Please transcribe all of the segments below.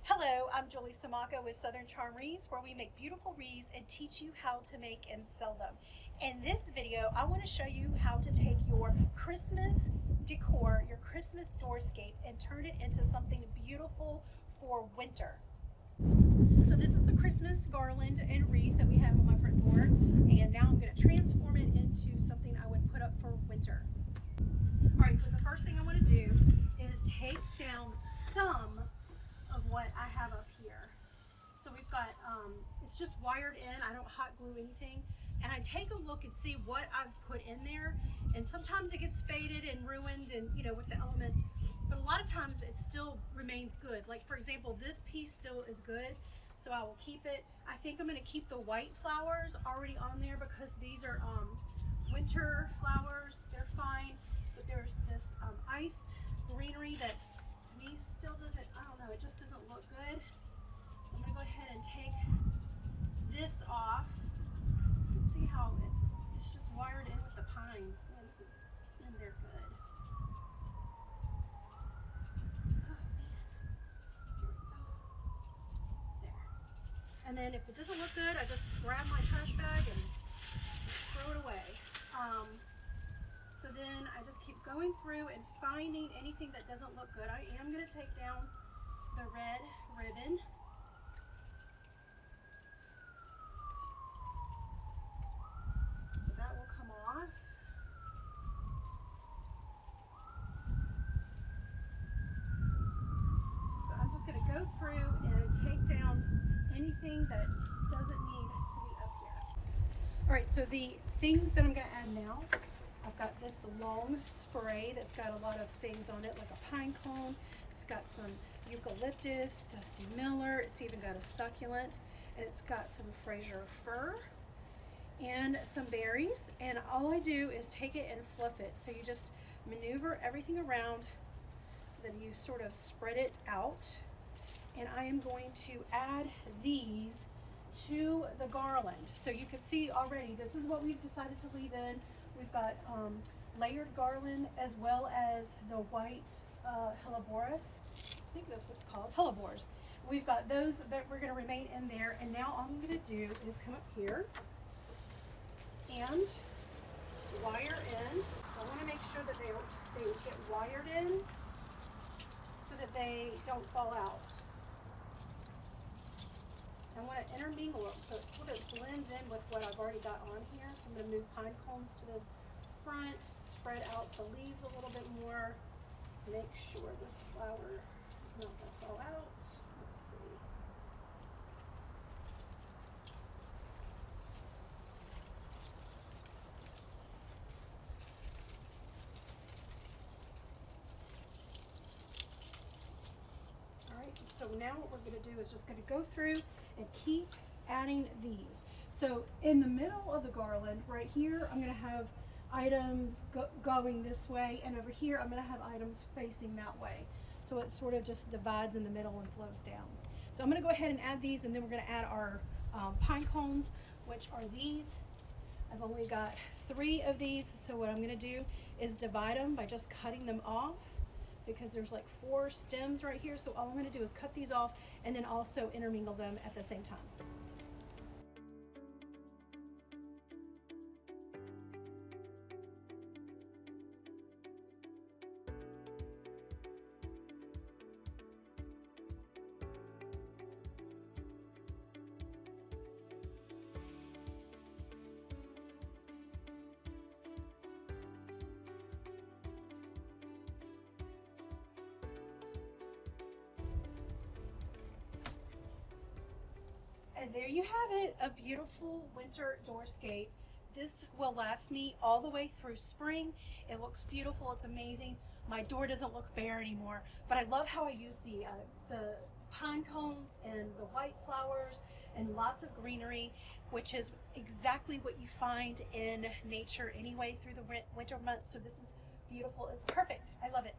Hello, I'm Julie Samaka with Southern Charm Wreaths, where we make beautiful wreaths and teach you how to make and sell them. In this video, I want to show you how to take your Christmas decor, your Christmas doorscape, and turn it into something beautiful for winter. So this is the Christmas garland and wreath that we have on my front door, and now I'm going to transform it into something I would put up for winter. Alright, so the first thing I want to do is take down some of what I have up here. So we've got, it's just wired in, I don't hot glue anything, and I take a look and see what I've put in there, and sometimes it gets faded and ruined and with the elements, but a lot of times it still remains good. Like for example, this piece still is good, so I will keep it. I think I'm going to keep the white flowers already on there because these are winter flowers, they're fine, but there's this iced greenery that to me still doesn't, I don't know, it just doesn't look good. So I'm going to go ahead and take this off. You can see how it's just wired in with the pines. Man, this is in there good. Oh, man. Here we go. There. And then if it doesn't look good, I just grab my trash bag and throw it away. So then I just keep going through and finding anything that doesn't look good. I am going to take down the red ribbon. So that will come off. So I'm just going to go through and take down anything that doesn't need to be up here. All right, so the things that I'm going to add now, I've got this long spray that's got a lot of things on it, like a pine cone. It's got some eucalyptus, dusty miller. It's even got a succulent, and it's got some Fraser fir and some berries. And all I do is take it and fluff it. So you just maneuver everything around so that you sort of spread it out. And I am going to add these to the garland. So you can see already, this is what we've decided to leave in. We've got layered garland as well as the white helleborus. I think that's what it's called, hellebores. We've got those that we're going to remain in there, and now all I'm going to do is come up here and wire in. I want to make sure that they get wired in so that they don't fall out. I want to intermingle them so it sort of blends in with what I've already got on here. So I'm going to move pine cones to the front, spread out the leaves a little bit more, make sure this flower is not going to fall out. Let's see. All right, so now what we're going to do is just going to go through and keep adding these. So in the middle of the garland right here, I'm going to have items going this way, and over here I'm going to have items facing that way. So it sort of just divides in the middle and flows down. So I'm going to go ahead and add these, and then we're going to add our pine cones, which are these. I've only got 3 of these, so what I'm going to do is divide them by just cutting them off, because there's like 4 stems right here. So all I'm going to do is cut these off and then also intermingle them at the same time. And there you have it, a beautiful winter doorscape. This will last me all the way through spring. It looks beautiful, it's amazing. My door doesn't look bare anymore, but I love how I use the pine cones and the white flowers and lots of greenery, which is exactly what you find in nature anyway through the winter months. So this is beautiful, it's perfect, I love it.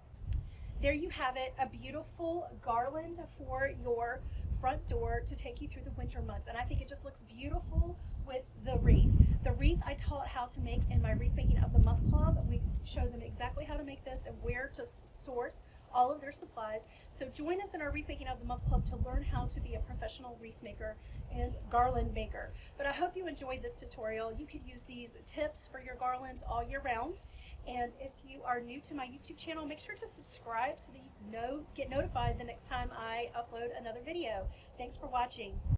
There you have it, a beautiful garland for your front door to take you through the winter months. And I think it just looks beautiful with the wreath. The wreath I taught how to make in my Wreath Making of the Month Club. We showed them exactly how to make this and where to source all of their supplies. So join us in our Wreath Making of the Month Club to learn how to be a professional wreath maker and garland maker. But I hope you enjoyed this tutorial. You could use these tips for your garlands all year round. And if you are new to my YouTube channel, make sure to subscribe so that you get notified the next time I upload another video. Thanks for watching.